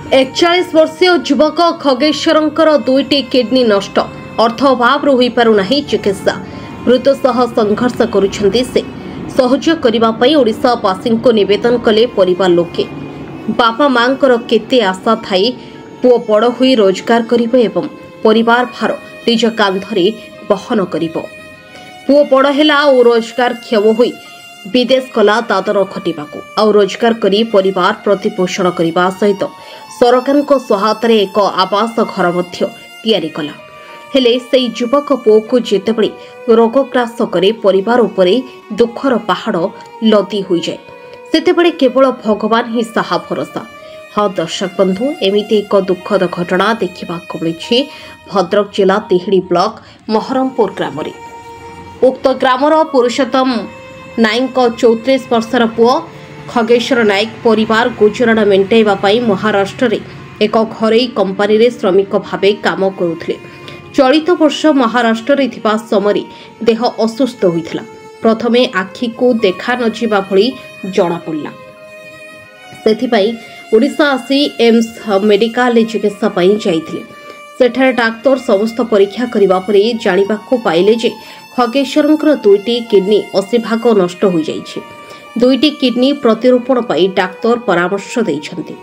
41 वर्षीय युवक खगेश्वरंकर दुईटी किडनी नष्ट अर्थ अभाव हो पारुना चिकित्सा मृत सह संघर्ष करुछंती से सहयोग करने ओडिशावासी को निवेदन कले परिवार लोके बापा मांकर केते आशा थाई पुओ बड़ हुई रोजगार करिबो एवं परिवार भार निज कांधरे बहन करिबो पुओ बड़ हेला और रोजगार क्षम हुई विदेश गला दादर खटिबाकू आ रोजगार करी परिवार प्रतिपोषण करने सहित सरकार सहायतार एक आवास घर तैयारी कला हेले से युवक पुओ को जितेबले रोगग्रास करे परिवार उपरे दुखर पहाड़ लदी हो जाए सेतेबले केवल भगवान ही साहा भरोसा। हाँ दर्शक बंधु एमिति एक दुखद घटना देखा मिली भद्रक जिला तिहिड़ी ब्लॉक महरमपुर ग्राम उक्त ग्रामर पुरुषोत्तम नायक 34 वर्षर पुओ खगेश्वर नायक परिवार गुजराण मेंटाइबा महाराष्ट्र रे एक घरोई कंपानी रे श्रमिक भावे काम करुथिले। चलित वर्ष महाराष्ट्र रे थिबा समय देह असुस्थ होइथिला। प्रथमे आखि को देखा नजिबा भली जणा पड़ला। सेथिपाई ओडिशा आसी एम्स मेडिकल चिकित्सा पई जाइथिले। सेठारे डाक्टर समस्त परीक्षा करिबा परे जानिबाको पाइले जे खगेश्वरंकर दुईटी किडनी 80 भाग नष्ट हो जाइछि। दुईटी किडनी प्रतिरोपण पाई डाक्तर परामर्श देइछन्ति।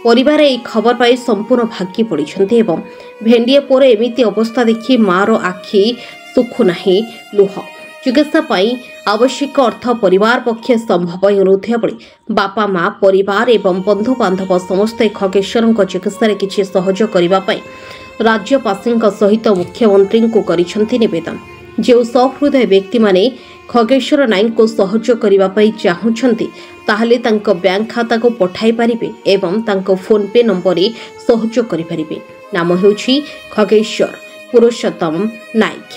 परिवार ए खबर पाई संपूर्ण भागी पड़िछन्ति एवं भेंडिए पर एमिति अवस्था देखि मार आखि सुखु नाही लुह। चिकित्सा पाई आवश्यक अर्थ परिवार पक्षे संभव हेउनथिया बळे बापा माँ परिवार एवं बंधु बांधव समस्त खगेश्वरंक चिकित्सा रे किछि सहयोग करिबा पाई राज्यवासी सहित मुख्यमंत्री को करिछन्ति निवेदन। जो सहृदय व्यक्ति माने खगेश्वर नायक को सहयोग करने चाहूँगी ताहले तांको बैंक खाता को पठाई पारिबे एवं तांको फोन पे नंबर सहयोग करि पारिबे। नाम हेउछि खगेश्वर पुरुषोत्तम नायक।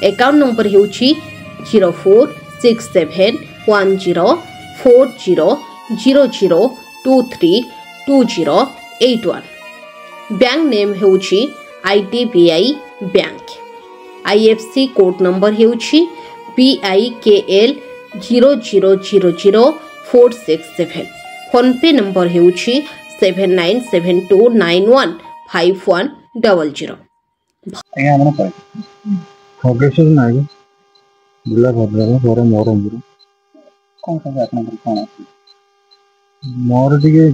अकाउंट नंबर हेउछि 04671000232081। बैंक नेम हेउछि IDBI bank. IFC code number हेउछि BIKL 0000467। फोन पे नंबर हेउछि 7972915100। खगेश्वर नायक जिला भद्रक घर महरमपुर। मोर टिके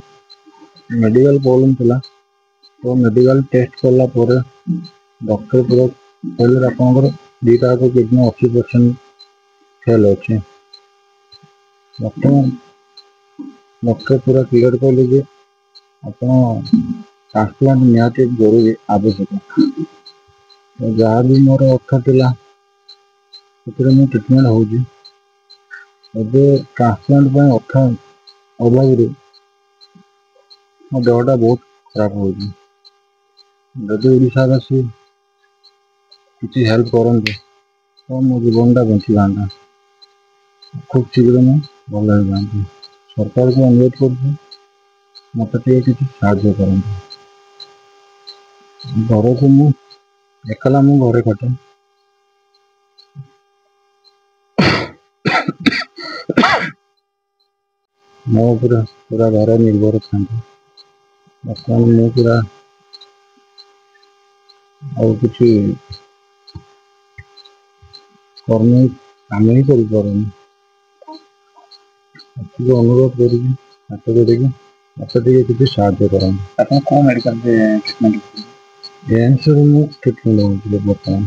मेडिकल प्रॉब्लम थिला तो मेडिकल टेस्ट कला डॉक्टर पूरा कहले आपनकर दुईटा को किडनी 80% फेल अच्छे। डॉक्टर पूरा क्लियर कहले जे आपन ट्रांसप्लांट निहाती जरूरी आवश्यक। तो जहाँ भी मोर अर्थ थिला सेतरे मु ट्रीटमेंट होउजी। एबे ट्रांसप्लांट पे अर्थ अभाव रे मो देहटा बहुत खराब होउजी। जदि ओडिशावासी किसी हेल्प करते तो मो जीवनटा बची जाता। खूब शीघ्र मुझे भल हो जाती। सरकार को अनुरोध कर मत किसी साहाଯ୍य करते। घर को एकला मु घरे खटे। मो पूरा पूरा घर निर्भर था। बर्तमान मु पूरा और किसी कर्मी काम ही कर अनुरोध कर किसी साहाଯ୍य करें। एम्स ट्रीटमेंट हो बर्तमान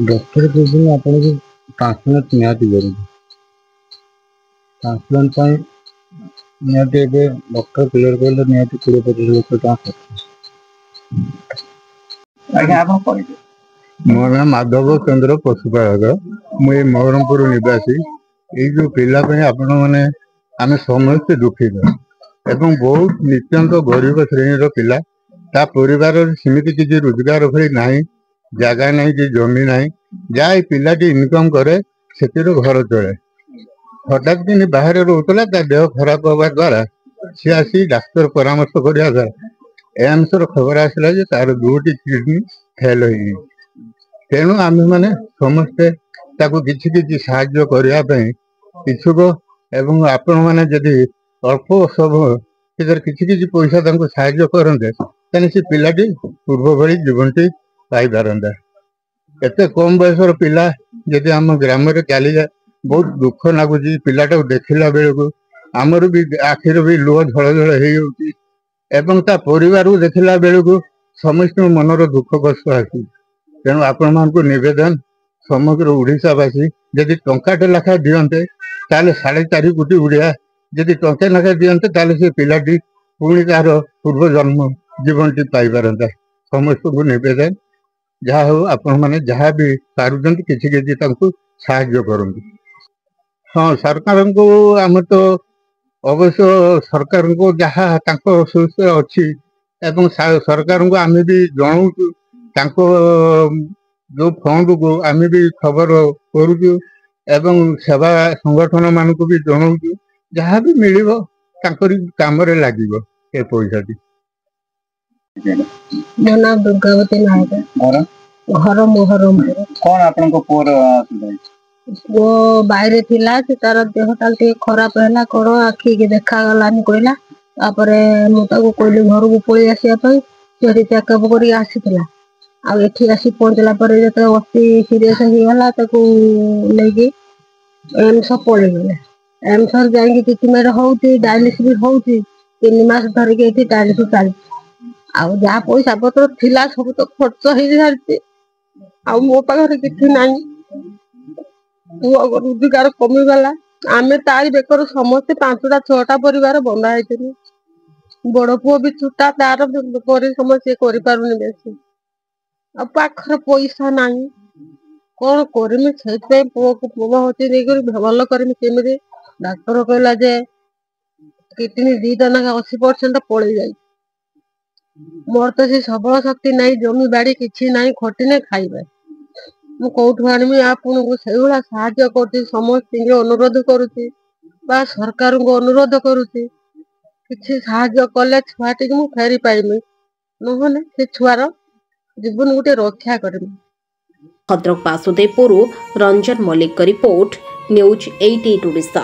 डॉक्टर कहते आपन को ट्रांसप्लांट निहाती जरूरी। ट्रांसप्लांट निहाती डॉक्टर क्लियर कहले निहाती 20-25 लाख टका खर्च। मोर नाम माधव चंद्र पशुपालक। मुझे महरमपुर निवासी। ये जो पिला आपण मैंने आम समस्त दुखित एवं बहुत नित्यंत गरीब श्रेणी पिला ता परिवार सीमित किसी रोजगार ना जगह ना कि जमी ना जहाँ पिलाटी इनकम करे से घर चले। हठात कि बाहर रोला देह खराब हवा द्वारा सी आसी डाक्तर परामर्श करने द्वारा एम्स खबर आसला तार 2टी किडनी फेल हो। तेणु आम मैंने समस्ते किसी किसी साहाय्य करने इच्छुक ଏବଂ ଆପଣ ମାନେ ଯଦି ଅଳ୍ପ ସବୁ କିଛି କିଛି ପଇସା ତାଙ୍କୁ ସାହାଯ୍ୟ କରନ୍ତେ ତାହେଲେ ସେ ପିଲାଟି ପୂର୍ବ ଭଳି ଜୀବନଟି ପାଇପାରନ୍ତା। ଏତେ କମ ବୟସର ପିଲା ଯଦି ଆମ ଗ୍ରାମରେ ଚାଲିଯାଏ ବହୁତ ଦୁଃଖ ଲାଗୁଛି। ପିଲାଟାକୁ ଦେଖିଲା ବେଳକୁ ଆମର ବି ଆଖିରୁ ବି ଲୁହ ଝଳ ଝଳ ହେଇଯାଉଛି ଏବଂ ତା ପରିବାରକୁ ଦେଖିଲା ବେଳକୁ ସମସ୍ତଙ୍କ ମନର ଦୁଃଖ କଷ୍ଟ ଆସୁଛି। ତେଣୁ ଆପଣମାନଙ୍କୁ ନିବେଦନ, ସମଗ୍ର ଓଡ଼ିଶାବାସୀ ଯଦି ଟଙ୍କାଟେ ଲେଖା ଦିଅନ୍ତେ ତାହେଲେ 4.5 କୋଟି ଓଡ଼ିଆ ଯଦି ଟଙ୍କା ଲେଖା ଦିଅନ୍ତେ ତାହେଲେ ସେ ପିଲାଟି ପୁଣି ତାର ପୂର୍ବ ଜନ୍ମ ଜୀବନଟି ପାଇପାରନ୍ତା। ସମସ୍ତଙ୍କୁ ନିବେଦନ, ଯାହା ହଉ ଆପଣମାନେ ଯାହା ବି ପାରୁଛନ୍ତି କିଛି କିଛି ତାଙ୍କୁ ସାହାଯ୍ୟ କରନ୍ତୁ। ହଁ, ସରକାରଙ୍କୁ ଆମେ ତ ଅବଶ୍ୟ ସରକାରଙ୍କୁ ଯାହା ତାଙ୍କ ସୁବିଧା ଅଛି ଏବଂ ସରକାରଙ୍କୁ ଆମେ ବି ଜଣାଉଛୁ, ତାଙ୍କ ଯୋଉ ଫଣ୍ଡକୁ ଆମେ ବି ଖବର କରୁଛୁ ଏବଂ ସେବା ସଂଗଠନ ମାନଙ୍କୁ ବି ଜଣାଉଛୁ। ଯାହା ବି ମିଳିବ ତାଙ୍କରି କାମରେ ଲାଗିବ ଏ ପଇସାଟି। ମୋ ନାଁ ଦୁର୍ଗାବତୀ ନାୟକ, ଘର ମୋହରମପୁର। କଣ ଆପଣଙ୍କ ପୁଅର ଅସୁବିଧା ହେଇଛି? ପୁଅ ବାହାରେ ଥିଲା, ସେ ତାର ଦେହଟା ଟିକେ ଖରାପ ହେଲା, କଣ ଆଖିକି ଦେଖାଗଲାନି କହିଲା। ତାପରେ ମୁଁ ତାକୁ କହିଲି ଘରକୁ ପଳେଇ ଆସିବା ପାଇଁ, ସେଠି ଚେକଅପ କରିକି ଆସିଥିଲା। ଆଉ ଏଠି ଆସି ପହଞ୍ଚିଲା ପରେ ଯେତେବେଳେ ଅତି ସିରିୟସ ହେଇଗଲା ତାକୁ ନେଇକି ଏମ୍ସ ପଳେଇଗଲେ। ଏମ୍ସ ଯାଇକି ଟ୍ରିଟମେଣ୍ଟ ହଉଛି, ଡାଇଲିସିସ୍ ବି ହଉଛି। 3 ମାସ ଧରିକି ଏଠି ଡାଇଲିସିସ୍ ଚାଲିଛି। ଆଉ ଯାହା ପଇସା ପତ୍ର ଥିଲା ସବୁ ତ ଖର୍ଚ୍ଚ ହେଇସାରିଛି। ଆଉ ମୋ ପାଖରେ କିଛି ନାହିଁ। ପୁଅ ରୋଜଗାର କମିଗଲା। ଆମେ ତାରି ବେକର ସମସ୍ତେ 5ଟା 6ଟା ପରିବାର ବନ୍ଧା ହେଇଥିଲୁ। ବଡ ପୁଅ ବି ଛୋଟା, ତାର ପରିଶ୍ରମ ସିଏ କରିପାରୁନି ବେଶୀ। ଆଉ ପାଖରେ ପଇସା ନାହିଁ, କଣ କରିମି? ସେଇଥିପାଇଁ ପୁଅକୁ ପୁଅ ହଉଛି ନେଇକରି ଭଲ କରିମି କେମିତି? ଡାକ୍ତର କହିଲା ଯେ କିଡନୀ 2ଟା ଲେଖା 80% ପଳେଇ ଯାଇଛି। ମୋର ତ ସେ ସବଳ ଶକ୍ତି ନାହିଁ, ଜମି ବାଡି କିଛି ନାହିଁ, ଖଟିନେ ଖାଇବେ। ମୁଁ କୋଉଠୁ ଆଣିବି? ଆପଣଙ୍କୁ ସେଇଭଳିଆ ସାହାଯ୍ୟ କରୁଛି, ସମସ୍ତଙ୍କୁ ଅନୁରୋଧ କରୁଛି ବା ସରକାରଙ୍କୁ ଅନୁରୋଧ କରୁଛି, କିଛି ସାହାଯ୍ୟ କଲେ ଛୁଆଟିକୁ ମୁଁ ଫେରି ପାଇମି, ନହେଲେ ସେ ଛୁଆର ଜୀବନ ଗୋଟେ ରକ୍ଷା କରିମି। ଭଦ୍ରକ ବାସୁଦେବପୁରରୁ ରଞ୍ଜନ ମଲ୍ଲିକଙ୍କ ରିପୋର୍ଟ, ନ୍ୟୁଜ୍ 88 ଓଡ଼ିଶା।